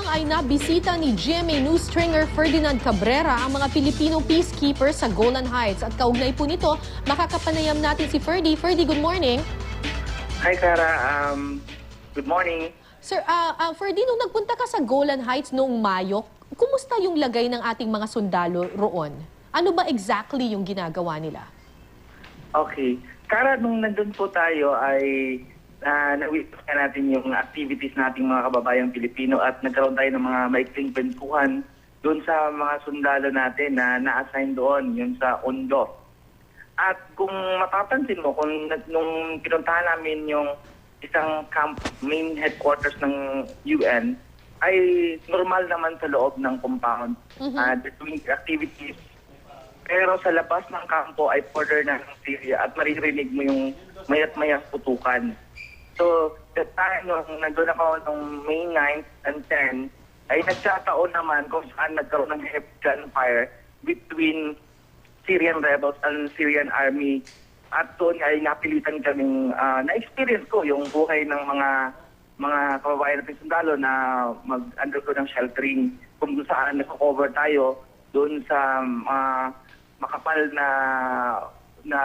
ay nabisita ni GMA News stringer Ferdinand Cabrera ang mga Pilipino peacekeepers sa Golan Heights. At kaugnay po nito, makakapanayam natin si Ferdy. Ferdy, good morning. Hi, Cara. Good morning. Sir, Ferdy, nung nagpunta ka sa Golan Heights noong Mayo, kumusta yung lagay ng ating mga sundalo roon? Ano ba exactly yung ginagawa nila? Okay. Cara, nung nandun po tayo ay na-witness natin yung activities nating mga kababayang Pilipino at nagkaroon tayo ng mga maikling kwentuhan doon sa mga sundalo natin na na-assign doon, yun sa Ondo. At kung mapapansin mo, nung pinuntahan namin yung isang camp, main headquarters ng UN, ay normal naman sa loob ng compound, doing activities. Pero sa labas ng kampo ay border na ng Syria at maririnig mo yung mayat-mayat putukan. So, that time, nung nandun ako noong May 9th and 10, ay nagkataon naman kung saan nagkaroon ng heavy gunfire between Syrian rebels and Syrian army. At doon ay napilitan kaming, na-experience ko yung buhay ng mga kababayan natin sundalo na mag-undergo ng sheltering kung saan nag-cover tayo doon sa makapal na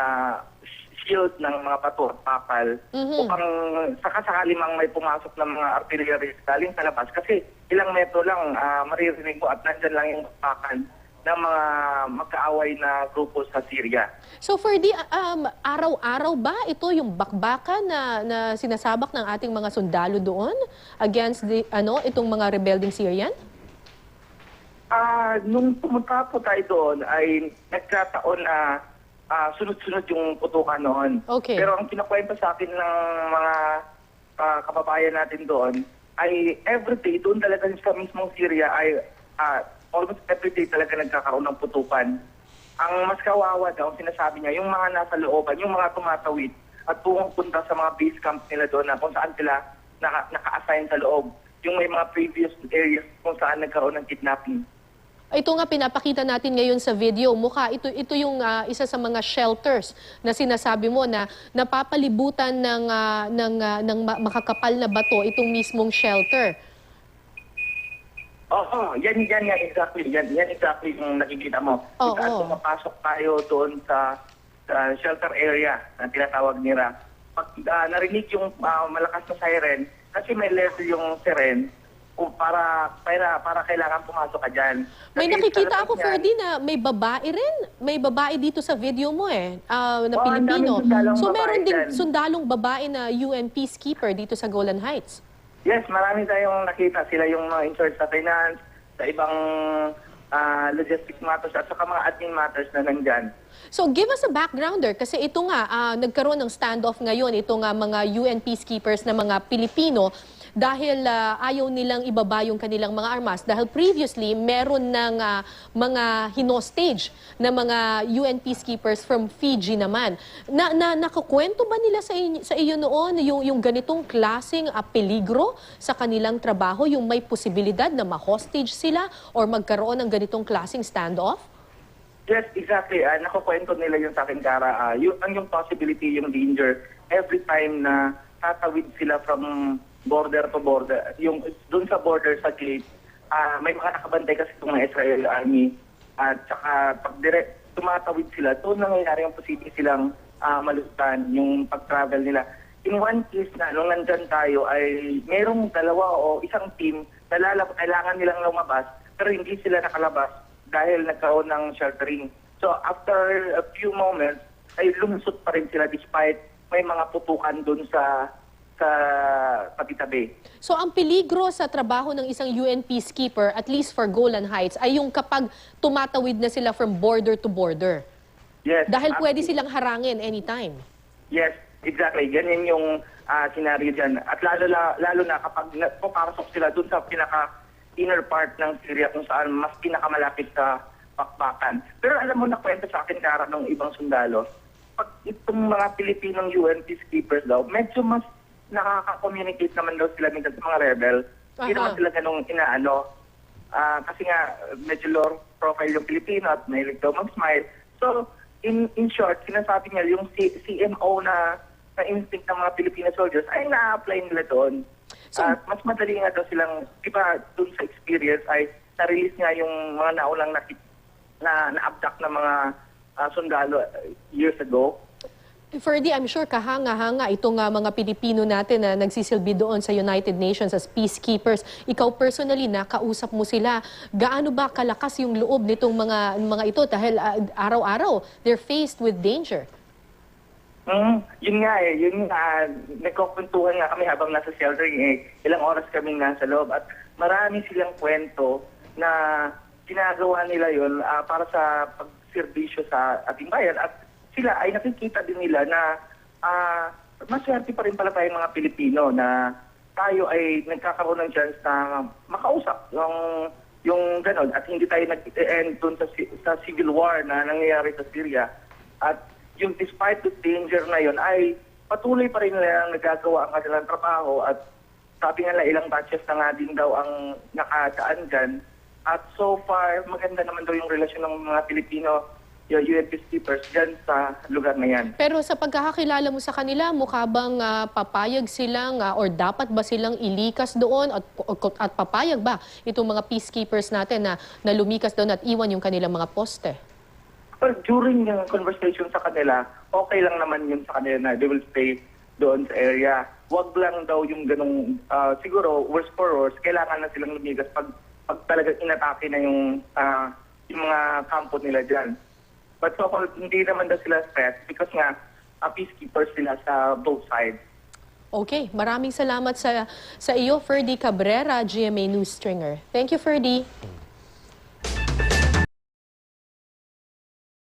shield ng mga bato at pakal upang sakasakali mang may pumasok ng mga artillery galing sa labas kasi ilang metro lang maririnig mo at nandyan lang yung pakal ng mga magkaaway na grupo sa Syria. So Ferdy, araw-araw ba ito yung bakbakan na sinasabak ng ating mga sundalo doon against itong mga rebelding Syrian? Nung pumunta po tayo doon ay nagkataon na sunod-sunod yung putukan noon. Okay. Pero ang kinakwento sa akin ng mga kababayan natin doon ay everyday, doon talaga sa mismong Syria ay almost everyday talaga nagkakaroon ng putukan. Ang mas kawawa daw, sinasabi niya, yung mga nasa looban, yung mga tumatawid at pumupunta sa mga base camp nila doon na kung saan sila naka-assign sa loob. Yung may mga previous areas kung saan nagkaroon ng kidnapping. Ito nga pinapakita natin ngayon sa video. Mukha ito yung isa sa mga shelters na sinasabi mo na napapalibutan ng makakapal na bato itong mismong shelter. Oo, yan exactly. Yan exactly yung nakikita mo. Kung saan pumapasok tayo doon sa shelter area na tinatawag nila. Pag narinig yung malakas na siren, kasi may level yung siren, para kailangan pumasok ka dyan. May nakikita ako, Ferdy, na may babae rin. May babae dito sa video mo na Pilipino. So meron ding sundalong babae na UN peacekeeper dito sa Golan Heights. Yes, marami tayong nakita. Sila yung mga in charge sa finance, sa ibang logistic matters at saka mga admin matters na nandyan. So give us a backgrounder kasi ito nga, nagkaroon ng standoff ngayon, ito nga mga UN peacekeepers na mga Pilipino dahil ayaw nilang ibaba yung kanilang mga armas. Dahil previously, meron ng mga hinostage na mga UN peacekeepers from Fiji naman. Nakakwento ba nila sa iyo noon yung ganitong klaseng peligro sa kanilang trabaho, yung may posibilidad na ma-hostage sila or magkaroon ng ganitong klaseng standoff? Yes, exactly. Nakukwento nila yung sa akin, Cara. Yung possibility, yung danger, every time na tatawid sila from border to border, yung doon sa border sa gate, may mga nakabantay kasi itong mga Israel Army. At saka pag tumatawid sila, doon nangyayari yung posible silang malutan yung pag-travel nila. In one case na, nung nandyan tayo, ay merong dalawa o isang team na kailangan nilang lumabas, pero hindi sila nakalabas dahil nagkaroon ng sheltering. So after a few moments, ay lumusot pa rin sila despite may mga putukan doon sa patitabi. So ang peligro sa trabaho ng isang UN peacekeeper, at least for Golan Heights, ay yung kapag tumatawid na sila from border to border. Yes. Dahil pwede silang harangin anytime. Yes, exactly. Ganyan yung scenario dyan. At lalo na kapag puparasok sila dun sa pinaka-inner part ng Syria kung saan mas pinakamalapit sa pakbakan. Pero alam mo, nakwento sa akin, Cara, ng ibang sundalo, pag itong mga Pilipinong UN peacekeepers daw, medyo mas nakaka-communicate naman daw sila minsan sa mga rebel. Hindi naman sila ganung inaano. Kasi nga, medyo low profile yung Pilipino at mahilig daw mag-smile. So, in short, sinasabi niya yung CMO na instinct ng mga Filipino soldiers ay na-apply nila doon. So- At mas madali nga daw silang, iba dun sa experience ay na-release nga yung mga naulang na-abduct na mga sundalo years ago. Ferdy, I'm sure kahanga-hanga itong mga Pilipino natin na nagsisilbi doon sa United Nations as peacekeepers. Ikaw personally, nakausap mo sila. Gaano ba kalakas yung loob nitong mga ito dahil araw-araw they're faced with danger? Yun nga nagkukwentuhan nga kami habang nasa sheltering ilang oras kami nasa loob at marami silang kwento na ginagawa nila yun para sa pagserbisyo sa ating bayan at sila ay nakikita din nila na maswerte pa rin pala tayong mga Pilipino na tayo ay nagkakaroon ng chance na makausap yung ganon at hindi tayo nag-end dun sa civil war na nangyayari sa Syria. At yung despite the danger na yun ay patuloy pa rin nila nagagawa ang kanilang trabaho at sabi nga ilang batches na nga din daw ang nakadaan dyan. At so far, maganda naman daw yung relasyon ng mga Pilipino, yung UN peacekeepers dyan sa lugar na yan. Pero sa pagkakakilala mo sa kanila, mukha bang papayag silang or dapat ba silang ilikas doon at papayag ba itong mga peacekeepers natin na lumikas doon at iwan yung kanilang mga poste? Well, during yung conversation sa kanila, okay lang naman yun sa kanila na they will stay doon sa area. Wag lang daw yung ganong, siguro, worse for worse, kailangan na silang lumigas pag talagang inatake na yung mga kampo nila dyan. But so far, hindi naman daw sila stressed because nga, peacekeepers sila sa both sides. Okay, maraming salamat sa iyo, Ferdy Cabrera, GMA News Stringer. Thank you, Ferdy.